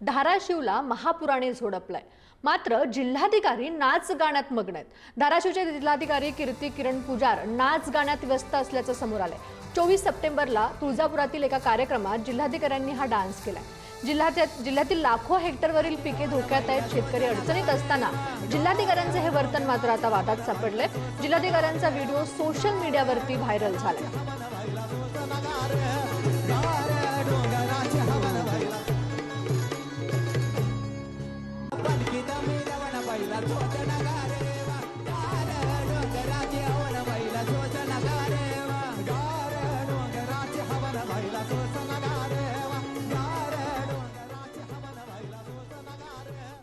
धाराशिवला महापुराने झोडपलाय। मात्र जिल्हाधिकारी नाच गाण्यात मग्न आहेत। धाराशिवचे जिल्हाधिकारी कीर्ती किरण पुजार नाच गाण्यात व्यस्त असल्याचं समोर आलंय। 24 सप्टेंबरला तुळजापुरातील एका कार्यक्रमात जिल्हाधिकाऱ्यांनी हा डान्स केलाय। जिल्ह्यातील लाखो हेक्टरवरील पिके धोक्यात आहेत। शेतकरी अडचणीत असताना जिल्हाधिकाऱ्यांचे हे वर्तन मात्र आता वादात सापडले। जिल्हाधिकाऱ्यांचा व्हिडिओ सोशल मीडियावरती व्हायरल झालाय।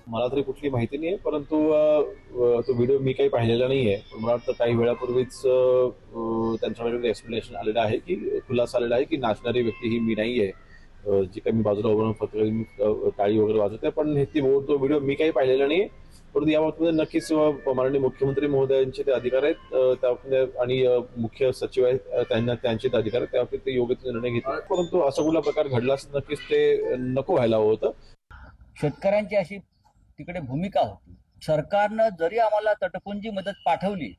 मला तरी कुठली माहिती नाही, परंतु तो व्हिडिओ मी काही पाहिलेला नाहीये। पण मला वाटतं काही वेळापूर्वीच त्यांच्याकडे एक्सप्लेनेशन आलेलं आहे की खुलासा आलेला आहे की नाचणारी व्यक्ती ही मी नाहीये, जी काही मी बाजूला उभारून फक्त टाळी वगैरे वाजवते। पण तो व्हिडिओ मी काही पाहिलेला नाही, परंतु या बाबतीमध्ये नक्कीच माननीय मुख्यमंत्री महोदयांचे ते अधिकार आहेत त्यामध्ये आणि मुख्य सचिव आहेत त्यांचे ते अधिकार आहेत, त्याबाबतीत ते योग्य निर्णय घेतील। परंतु असा कुठला प्रकार घडला असं नक्कीच ते नको व्हायला हवं होतं। शेतकऱ्यांची अशी तिकडे भूमिका होती। सरकारनं जरी आम्हाला तटपुंजी मदत पाठवली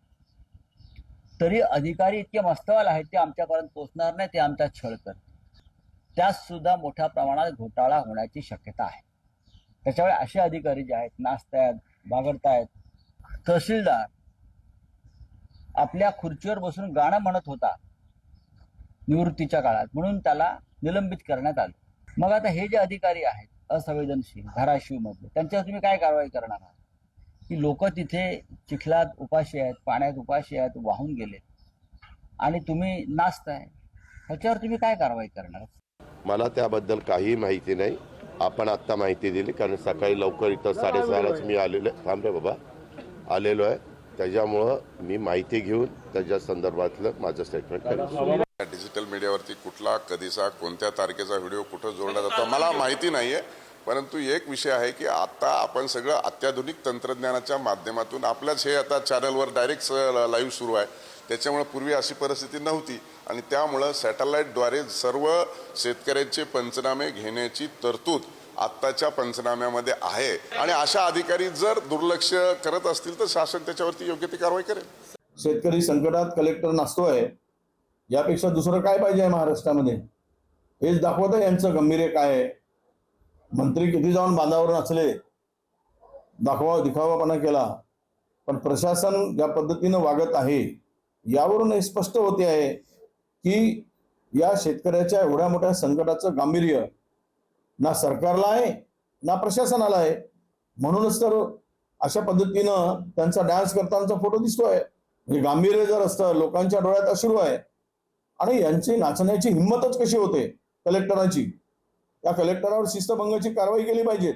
तरी अधिकारी इतके मस्तवाल आहेत ते आमच्यापर्यंत पोहोचणार नाही, ते आमचा छळ करतात। त्यात सुद्धा मोठ्या प्रमाणात घोटाळा होण्याची शक्यता आहे। त्याच्यामुळे असे अधिकारी जे आहेत नाचतायत, बागडतायत। तहसीलदार आपल्या खुर्चीवर बसून गाणं म्हणत होता निवृत्तीच्या काळात, म्हणून त्याला निलंबित करण्यात आलं। मग आता हे जे अधिकारी आहेत असंवेदनशील धाराशिव मधले, त्यांच्यावर तुम्ही काय कारवाई करणार आहात? की लोक तिथे चिखलात उपाशी आहेत, पाण्यात उपाशी आहेत, वाहून गेले आणि तुम्ही नाचताय, ह्याच्यावर तुम्ही काय कारवाई करणार? मला त्याबद्दल काही माहिती नाही। आपण आत्ता माहिती दिली, कारण सकाळी लवकर इथं 6:30लाच मी आलेलो आहे। त्याच्यामुळं मी माहिती घेऊन त्याच्या संदर्भातलं माझं स्टेटमेंट करेन। डिजिटल मीडियावरती कुठला, कधीचा, कोणत्या तारखेचा व्हिडिओ कुठं जोडला जातो मला माहिती नाहीये। परंतु एक विषय आहे की आता आपण सगळं अत्याधुनिक तंत्रज्ञानाच्या माध्यमातून आपल्याच हे आता चॅनलवर डायरेक्ट लाईव्ह सुरू आहे। त्याच्यामुळे पूर्वी अशी परिस्थिती नव्हती आणि त्यामुळं सॅटेलाईटद्वारे सर्व शेतकऱ्यांचे पंचनामे घेण्याची तरतूद आत्ताच्या पंचनाम्यामध्ये आहे आणि अशा अधिकारी जर दुर्लक्ष करत असतील तर शासन त्याच्यावरती योग्य ती कारवाई करेल। शेतकरी संकटात कलेक्टर नसतोय, यापेक्षा दुसरं काय पाहिजे महाराष्ट्रामध्ये? हेच दाखवतं यांचं गांभीर्य काय आहे। मंत्री किती जाऊन बांधावर नाचले, दिखावापणा केला, पण प्रशासन ज्या पद्धतीनं वागत आहे यावरून हे स्पष्ट होते आहे की या शेतकऱ्याच्या एवढ्या मोठ्या संकटाचं गांभीर्य ना सरकारला आहे ना प्रशासनाला आहे। म्हणूनच तर अशा पद्धतीनं त्यांचा डान्स करतानाचा फोटो दिसतोय। म्हणजे गांभीर्य जर असतं, लोकांच्या डोळ्यात अश्रू आहे आणि यांची नाचण्याची हिंमतच कशी होते कलेक्टरांची? त्या कलेक्टरावर शिस्तभंगाची कारवाई केली पाहिजे।